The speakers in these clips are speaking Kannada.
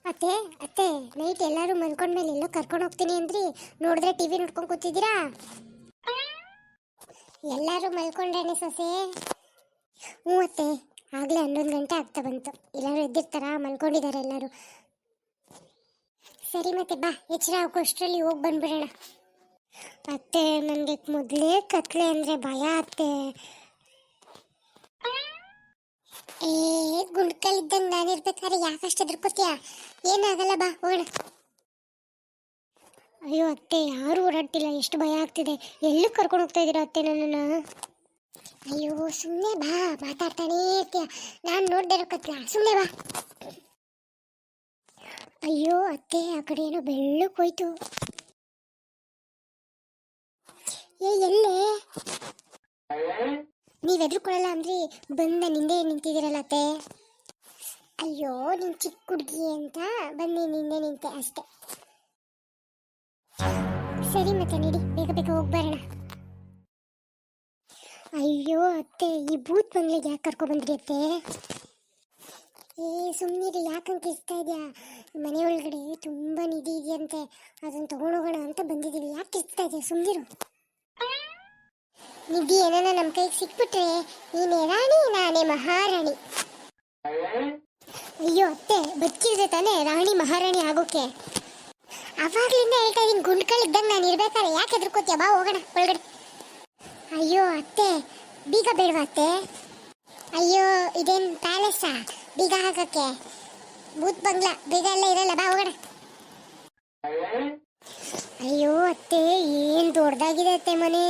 ಅತ್ತೆ ಅತ್ತೆ ನೈಟ್ ಎಲ್ಲರೂ ಮಲ್ಕೊಂಡ್ಮೇಲೆ ಎಲ್ಲೋ ಕರ್ಕೊಂಡು ಹೋಗ್ತೀನಿ ಅಂದ್ರಿ, ನೋಡಿದ್ರೆ ಟಿವಿ ನೋಡ್ಕೊಂಡು ಕೂತಿದ್ದೀರಾ? ಎಲ್ಲರೂ ಮಲ್ಕೊಂಡ್ರೇನೆ ಸೊಸೆ? ಹ್ಞೂ ಅತ್ತೆ, ಆಗಲೇ 11 ಗಂಟೆ ಆಗ್ತಾ ಬಂತು. ಎಲ್ಲರೂ ಎದ್ದಿರ್ತಾರಾ? ಮಲ್ಕೊಂಡಿದ್ದಾರೆ ಎಲ್ಲರೂ. ಸರಿ ಮತ್ತೆ ಬಾ, ಎಚ್ಚರ ಹಾಕೋಷ್ಟರಲ್ಲಿ ಹೋಗಿ ಬಂದ್ಬಿಡೋಣ. ಅತ್ತೆ ನನಗೆ ಮೊದಲೇ ಕತ್ಲೆ ಅಂದರೆ ಭಯ ಅತ್ತೆ. ಏ ಗುಂಡ್ಕಲ್ಲಿದ್ದಂಗೆ ನಾನಿರ್ಬೇಕಾದ್ರೆ ಯಾಕಷ್ಟು ಹೆದರ್ಕೋತೀಯ? ಏನಾಗಲ್ಲ, ಬಾ ಹೋಗೋಣ. ಅಯ್ಯೋ ಅತ್ತೆ, ಯಾರು ಓಡಾಡ್ತಿಲ್ಲ, ಎಷ್ಟು ಭಯ ಆಗ್ತಿದೆ. ಎಲ್ಲೂ ಕರ್ಕೊಂಡು ಹೋಗ್ತಾ ಇದ್ದೀರಾ ಅತ್ತೆ ನನ್ನನ್ನು? ಅಯ್ಯೋ ಸುಮ್ಮನೆ ಬಾ, ಮಾತಾಡ್ತಾನೇ ಇರ್ತೀಯ, ನಾನು ನೋಡ್ದೆ ಇರೋಕತ್ಲ, ಸುಮ್ಮನೆ ಬಾ. ಅಯ್ಯೋ ಅತ್ತೆ, ಆ ಕಡೆ ಏನೋ ಬೆಳ್ಳಕ್ಕೆ ಹೋಯ್ತು. ಏ ಎಲ್ಲೇ ನೀವು ಎದ್ರುಕೊಳ್ಳಲ್ಲ ಅಂದ್ರಿ, ಬಂದ ನಿಂದೆ ನಿಂತಿದ್ದೀರಲ್ಲ ಅತ್ತೆ. ಅಯ್ಯೋ ನೀನು ಚಿಕ್ಕ ಹುಡುಗಿ ಅಂತ ಬಂದು ನಿಂದೆ ನಿಂತೆ ಅಷ್ಟೆ. ಸರಿ ಮತ್ತೆ ನಡಿ, ಬೇಗ ಬೇಗ ಹೋಗಿ ಬರೋಣ. ಅಯ್ಯೋ ಅತ್ತೆ, ಈ ಭೂತ್ ಬಂಗ್ಲೆಗೆ ಯಾಕೆ ಕರ್ಕೊಬಂದ್ರಿ ಅತ್ತೆ? ಏ ಸುಮ್ಮನಿರಿ, ಯಾಕಂತ ಇರ್ತಾ ಇದೆಯಾ? ಮನೆ ಒಳಗಡೆ ತುಂಬ ನಿಧಿ ಇದೆಯಂತೆ, ಅದನ್ನು ತಗೊಂಡೋಗೋಣ ಅಂತ ಬಂದಿದ್ದೀವಿ. ಯಾಕೆ ಇರ್ತಾ ಇದೆಯಾ? ಸುಮ್ಮನಿರು. ನಿಧಿ ಏನಾನ ನಮ್ಮ ಕೈಗೆ ಸಿಕ್ಬಿಟ್ರೆ ನೀನೇ ರಾಣಿ, ನಾನೇ ಮಹಾರಾಣಿ. ಅಯ್ಯೋ ಅತ್ತೆ, ಬದುಕಿದ್ರೆ ತಾನೇ ರಾಣಿ ಮಹಾರಾಣಿ ಆಗೋಕೆ. ಅವಾಗ್ಲಿಂದ ಹೇಳ್ತಾ ಇದೀನಿ, ಗುಂಡ್ಕಲ್ಲಿದ್ದಂಗೆ ನಾನು ಇರ್ಬೇಕಾದ್ರೆ ಯಾಕೆ ಹೆದರ್ಕೋತೀಯ? ಬಾ ಹೋಗೋಣ ಒಳಗಡೆ. ಅಯ್ಯೋ ಅತ್ತೆ, ಬೀಗ ಬೇಡವಾ ಅತ್ತೆ? ಅಯ್ಯೋ ಇದೇನು ಪ್ಯಾಲೇಸಾ ಬೀಗ ಹಾಕಕ್ಕೆ? ಭೂತ್ ಬಂಗ್ಲಾ, ಬೀಗ ಎಲ್ಲ ಇರಲ್ಲ, ಬಾ ಹೋಗೋಣ. ಅಯ್ಯೋ ಅತ್ತೆ, ಏನು ದೊಡ್ಡದಾಗಿದೆ ಅತ್ತೆ ಮನೆ.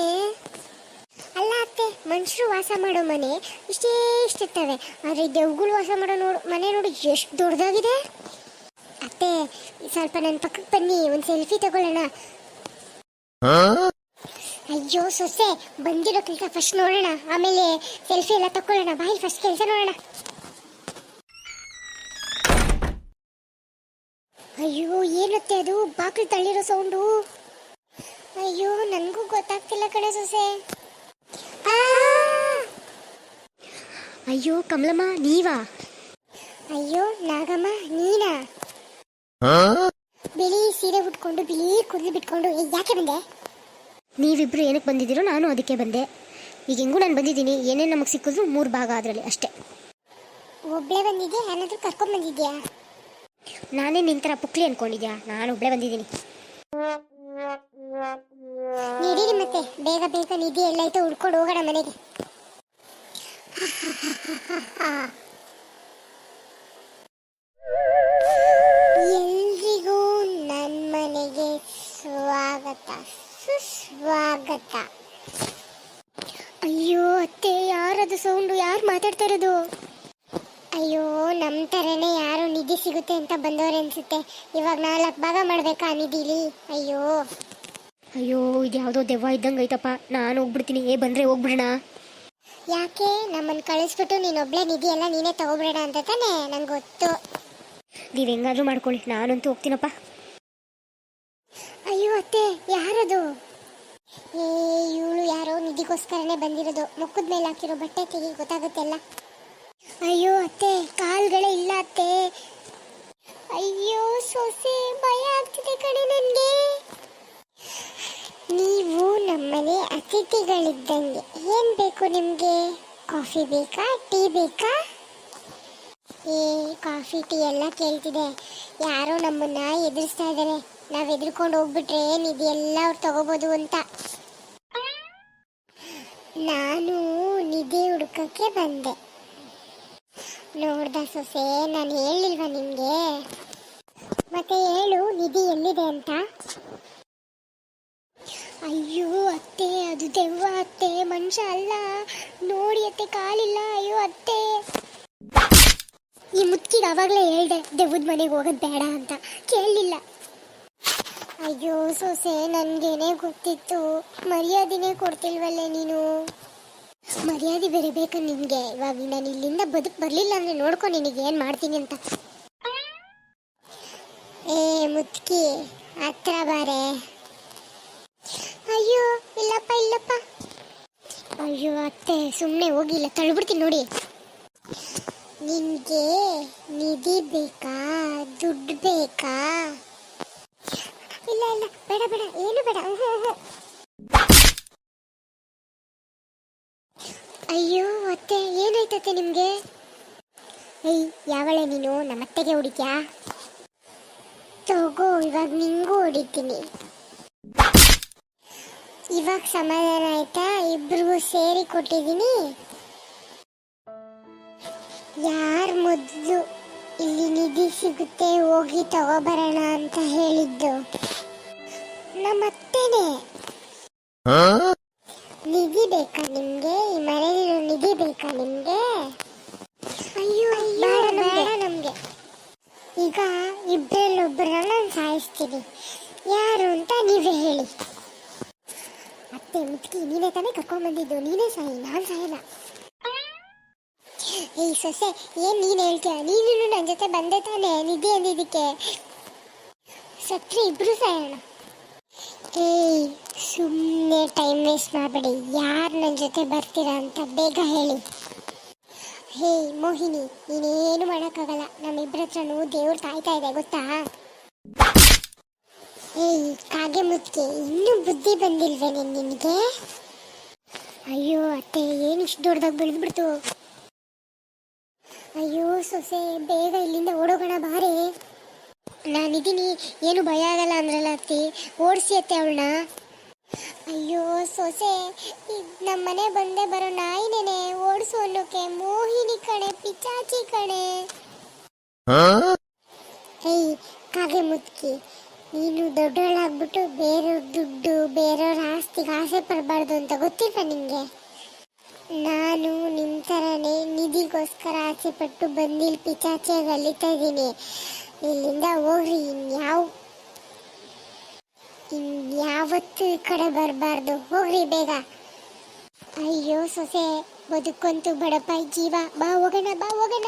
ಅಲ್ಲ ಅತ್ತೆ, ಮನುಷ್ಯರು ವಾಸ ಮಾಡೋ ಮನೆ ಇಷ್ಟೇ ಇಷ್ಟಿರ್ತವೆ, ಆದರೆ ದೆವ್ಗಳು ವಾಸ ಮಾಡೋ ಮನೆ ನೋಡಿ ಎಷ್ಟು ದೊಡ್ಡದಾಗಿದೆ. ಅತ್ತೆ ಸ್ವಲ್ಪ ನನ್ನ ಪಕ್ಕಕ್ಕೆ ಬನ್ನಿ, ಒಂದು ಸೆಲ್ಫಿ ತಗೊಳ್ಳೋಣ. ಅಯ್ಯೋ ಸೊಸೆ, ಬಂದಿರೋ ಕೆಲಸ ಫಸ್ಟ್ ನೋಡೋಣ, ಆಮೇಲೆ ಸೆಲ್ಫಿ ಎಲ್ಲ ತಗೊಳ್ಳೋಣ. ಬಾಯಿ ಫಸ್ಟ್ ಕೆಲಸ ನೋಡೋಣ. ಅಯ್ಯೋ ಏನತ್ತೆ ಅದು ಬಾಗಿಲು ತಳ್ಳಿರೋ ಸೌಂಡು? ಅಯ್ಯೋ ನನಗೂ ಗೊತ್ತಾಗ್ತಿಲ್ಲ ಕಣೆ ಸೊಸೆ. ಅಯ್ಯೋ ಕಮಲಮ್ಮ ನೀವಾ? ಅಯ್ಯೋ ನಾಗಮ್ಮ ನೀನಾ? ಬಿಳಿ ಸೀರೆ ಉಟ್ಕೊಂಡು ಬಿಳಿ ಕೂದಲು ಬಿಟ್ಕೊಂಡು ಯಾಕೆ ಬಂದೆ? ನೀವಿಬ್ರು ಏನಕ್ಕೆ ಬಂದಿದ್ದೀರೋ ನಾನು ಅದಕ್ಕೆ ಬಂದೆ. ಈಗ ಹೆಂಗೂ ನಾನು ಬಂದಿದ್ದೀನಿ, ಏನೇನು ನಮಗೆ ಸಿಕ್ಕಿದ್ರು 3 ಭಾಗ ಅದರಲ್ಲಿ ಅಷ್ಟೇ. ಒಬ್ಬಳೇ ಬಂದಿದ್ಯಾ? ಏನಾದರೂ ಕರ್ಕೊಂಡು ಬಂದಿದ್ಯಾ? ನಾನೇ ನಿಂತರ ಪುಕ್ಲಿ ಅನ್ಕೊಂಡಿದ್ಯಾ? ನಾನು ಒಬ್ಬಳೇ ಬಂದಿದ್ದೀನಿ. ನಡೀರಿ ಮತ್ತೆ, ಬೇಗ ಬೇಗ ನಿಧಿ ಎಲ್ಲಾಯ್ತು, ಉಳ್ಕೊಂಡು ಹೋಗೋಣ ಮನೆಗೆ. ಎಲ್ರಿಗೂ ನನ್ನ ಮನೆಗೆ ಸ್ವಾಗತ ಸುಸ್ವಾಗತ. ಅಯ್ಯೋ ಅತ್ತೆ, ಯಾರದು ಸೌಂಡು? ಯಾರು ಮಾತಾಡ್ತಾ ಇರೋದು? ಅಯ್ಯೋ ನಮ್ಮ ಥರನೇ ಯಾರು ನಿಧಿ ಸಿಗುತ್ತೆ ಅಂತ ಬಂದವ್ರೆ ಅನ್ಸುತ್ತೆ. ಇವಾಗ 4 ಭಾಗ ಮಾಡ್ಬೇಕಾ ನಿಧಿಲಿ? ಅಯ್ಯೋ ಅಯ್ಯೋ, ಇದು ಯಾವುದೋ ದೆವ್ವ ಇದ್ದಂಗೆ ಐತಪ್ಪ. ನಾನು ಹೋಗ್ಬಿಡ್ತೀನಿ. ಬಂದರೆ ಹೋಗ್ಬಿಡೋಣ. ಯಾಕೆ ನಮ್ಮನ್ನು ಕಳಿಸ್ಬಿಟ್ಟು ನೀನೊಬ್ಳೆ ನಿಧಿ ಎಲ್ಲ ನೀನೇ ತಗೋಬಿಡೋಣ ಅಂತ ತಾನೇ? ನಂಗೆ ಗೊತ್ತು. ನೀವು ಹೆಂಗಾದ್ರೂ ಮಾಡ್ಕೊಳ್ಳಿ, ನಾನಂತೂ ಹೋಗ್ತೀನಪ್ಪ. ಅಯ್ಯೋ ಅತ್ತೆ, ಯಾರದು? ಇವಳು ಯಾರೋ ನಿಧಿಗೋಸ್ಕರನೇ ಬಂದಿರೋದು. ಮುಖದ ಮೇಲೆ ಹಾಕಿರೋ ಬಟ್ಟೆ ತೆಗಿ, ಗೊತ್ತಾಗುತ್ತೆಲ್ಲ. ಅಯ್ಯೋ ಅತ್ತೆ, ಕಾಲ್ಗಳೇ ಇಲ್ಲ ಅತ್ತೆ. ಅಯ್ಯೋ ಸೊಸೆ, ಭಯ ಆಗ್ತಿದೆ ಕಣೆ ನನಗೆ. ನೀವು ನಮ್ಮನೆ ಅತಿಥಿಗಳಿದ್ದಂಗೆ. ಏನು ಬೇಕು ನಿಮಗೆ? ಕಾಫಿ ಬೇಕಾ, ಟೀ ಬೇಕಾ? ಕಾಫಿ ಟೀ ಎಲ್ಲ ಕೇಳ್ತಿದೆ. ಯಾರೋ ನಮ್ಮನ್ನ ಎದುರಿಸ್ತಾ ಇದ್ದಾರೆ. ನಾವು ಎದುರ್ಕೊಂಡು ಹೋಗ್ಬಿಟ್ರೆ ನಿಧಿ ಎಲ್ಲ ಅವ್ರು ತಗೋಬೋದು ಅಂತ. ನಾನು ನಿಧಿ ಹುಡುಕಕ್ಕೆ ಬಂದೆ. ನೋಡ್ದ ಸೊಸೆ, ನಾನು ಹೇಳಿಲ್ವಾ ನಿಮಗೆ? ಮತ್ತೆ ಹೇಳು, ನಿಧಿ ಎಲ್ಲಿದೆ ಅಂತ. ಅಯ್ಯೋ ಅತ್ತೆ, ಅದು ದೆವ್ವ ಅತ್ತೆ, ಮನುಷ್ಯ ಅಲ್ಲ. ನೋಡಿ ಅತ್ತೆ, ಕಾಲಿಲ್ಲ. ಅಯ್ಯೋ ಅತ್ತೆ, ಈ ಮುತ್ಕಿಗೆ ಆವಾಗಲೇ ಹೇಳ್ದೆ ದೆವ್ವದ ಮನೆಗೆ ಹೋಗೋದು ಬೇಡ ಅಂತ, ಕೇಳಲಿಲ್ಲ. ಅಯ್ಯೋ ಸೊಸೆ, ನನಗೇನೇ ಗೊತ್ತಿತ್ತು. ಮರ್ಯಾದೆನೇ ಕೊಡ್ತಿಲ್ವಲ್ಲೇ ನೀನು. ಮರ್ಯಾದೆ ಬೇರೆ ಬೇಕಾ ನಿನಗೆ? ಇವಾಗ ನಾನು ಇಲ್ಲಿಂದ ಬರಲಿಲ್ಲ ಅಂದರೆ ನೋಡ್ಕೊ ನಿನಗೆ ಏನು ಮಾಡ್ತೀನಿ ಅಂತ. ಮುತ್ಕಿ ಹತ್ರ ಬಾರೆ. ಅಯ್ಯೋ ಇಲ್ಲಪ್ಪ ಇಲ್ಲಪ್ಪ. ಅಯ್ಯೋ ಅತ್ತೆ, ಸುಮ್ಮನೆ ಹೋಗಿಲ್ಲ, ತಳ್ಬಿಡ್ತೀನಿ ನೋಡಿ. ನಿನ್ಗೆ ನಿಧಿ ಬೇಕಾ, ದುಡ್ಡು ಬೇಕಾ? ಇಲ್ಲ ಇಲ್ಲ, ಬೇಡ ಬೇಡ, ಏನು ಬೇಡ. ಅಯ್ಯೋ ಅತ್ತೆ, ಏನಾಯ್ತತ್ತೆ ನಿಮ್ಗೆ? ಏಯ್, ಯಾವಳೆ ನೀನು? ನಮ್ಮತ್ತೆಗೆ ಹೊಡಿತ್ಯಾ? ತಗೋ, ಇವಾಗ ನಿಂಗೂ ಹೊಡಿತೀನಿ. ಇವಾಗ ಸಮಾಧಾನ ಆಯ್ತಾ? ಇಬ್ರಿಗೂ ಸೇರಿ ಕೊಟ್ಟಿದ್ದೀನಿ. ಯಾರು ಮೊದಲು ಇಲ್ಲಿ ನಿಧಿ ಸಿಗುತ್ತೆ ಹೋಗಿ ತಗೋಬರೋಣ ಅಂತ ಹೇಳಿದ್ದು? ನಮ್ಮತ್ತೇನೆ. ನಿಧಿ ಬೇಕಾ ನಿಮ್ಗೆ? ಈ ಮನೆಯಲ್ಲಿರೋ ನಿಧಿ ಬೇಕಾ ನಿಮ್ಗೆ? ಅಯ್ಯೋ ಬೇಡ ನಮ್ಗೆ. ಈಗ ಇಬ್ಬರಲ್ಲೊಬ್ಬರನ್ನ ನಾನು ಸಾಯಿಸ್ತೀನಿ. ಯಾರು ಅಂತ ನೀವೇ ಹೇಳಿ. ಅತ್ತೆ ಮುತ್ಕಿ, ನೀನೇ ತಾನೇ ಕರ್ಕೊಂಡ್ಬಂದಿದ್ದು, ನೀನೇ ಸಾಯಿ, ನಾನು ಸಾಯಲ್ಲ. ಏಯ್ ಸೊಸೆ, ಏನ್ ನೀನ್ ಹೇಳ್ತೀಯ? ನೀನು ನನ್ನ ಜೊತೆ ಬಂದೆ ತಾನೆ ನಿಧಿ ಅಂದಿದ್ದಕ್ಕೆ. ಸತ್ರಿ ಇಬ್ರು ಸಾಯೋಣ. ಏಯ್, ಸುಮ್ಮನೆ ಟೈಮ್ ವೇಸ್ಟ್ ಮಾಡಬೇಡಿ. ಯಾರು ನನ್ನ ಜೊತೆ ಬರ್ತೀರಾ ಅಂತ ಬೇಗ ಹೇಳಿ. ಹೇ ಮೋಹಿನಿ, ನೀನೇನು ಮಾಡೋಕ್ಕಾಗಲ್ಲ. ನಮ್ಮಿಬ್ಬರ ಹತ್ರನೂ ದೇವ್ರು ಕಾಯ್ತಾ ಇದೆ, ಗೊತ್ತಾ? ಏಯ್ ಕಾಗೆ ಮುತ್ಕೆ, ಇನ್ನೂ ಬುದ್ಧಿ ಬಂದಿಲ್ವೇ ನಿನಗೆ? ಅಯ್ಯೋ ಅತ್ತೆ, ಏನು ಇಷ್ಟು ದೊಡ್ಡದಾಗಿ ಬೆಳೆದ್ಬಿಡ್ತು. ಅಯ್ಯೋ ಸೊಸೆ, ಬೇಗ ಇಲ್ಲಿಂದ ಓಡೋಗೋಣ ಬಾರೆ. ನಾನಿದ್ದೀನಿ, ಏನು ಭಯ ಆಗಲ್ಲ ಅಂದ್ರಲ್ಲ ಅತ್ತಿ, ಓಡಿಸಿ ಅತ್ತೆ ಅವಳನ್ನ. ಅಯ್ಯೋ ಸೊಸೆ, ನಮ್ಮ ಮನೆ ಬಂದೇ ಬರೋ ನಾಯಿನೇನೆ ಓಡಿಸು ಅನ್ನೋಕೆ. ಮೋಹಿನಿ ಕಣೆ, ಪಿಚಾಚಿ ಕಣೆ. ಏಯ್ ಕಾಗೆ ಮುತ್ಕಿ, ನೀನು ದೊಡ್ಡವಳಾಗ್ಬಿಟ್ಟು ಬೇರೆಯವ್ರ ದುಡ್ಡು, ಬೇರೆಯವ್ರ ಆಸ್ತಿಗೆ ಆಸೆ ಪಡಬಾರ್ದು ಅಂತ ಗೊತ್ತಿಲ್ಲ ನಿಂಗೆ? ನಾನು ನಿಮ್ಮ ಥರನೇ ನಿಧಿಗೋಸ್ಕರ ಆಸೆ ಪಟ್ಟು ಬಂದಿಲ್ಲಿ ಪಿಚಾಚಿಯಾಗಿ ಅಲಿತಾ ಇದ್ದೀನಿ. ಇಲ್ಲಿಂದ ಹೋಗ್ರಿ, ಇನ್ಯಾವತ್ತೂ ಈ ಕಡೆ ಬರಬಾರ್ದು. ಹೋಗ್ರಿ ಬೇಗ. ಅಯ್ಯೋ ಸೊಸೆ, ಬದುಕಂತೂ ಬಡಪಾಯಿ ಜೀವ. ಬಾ ಹೋಗೋಣ, ಬಾ ಹೋಗೋಣ.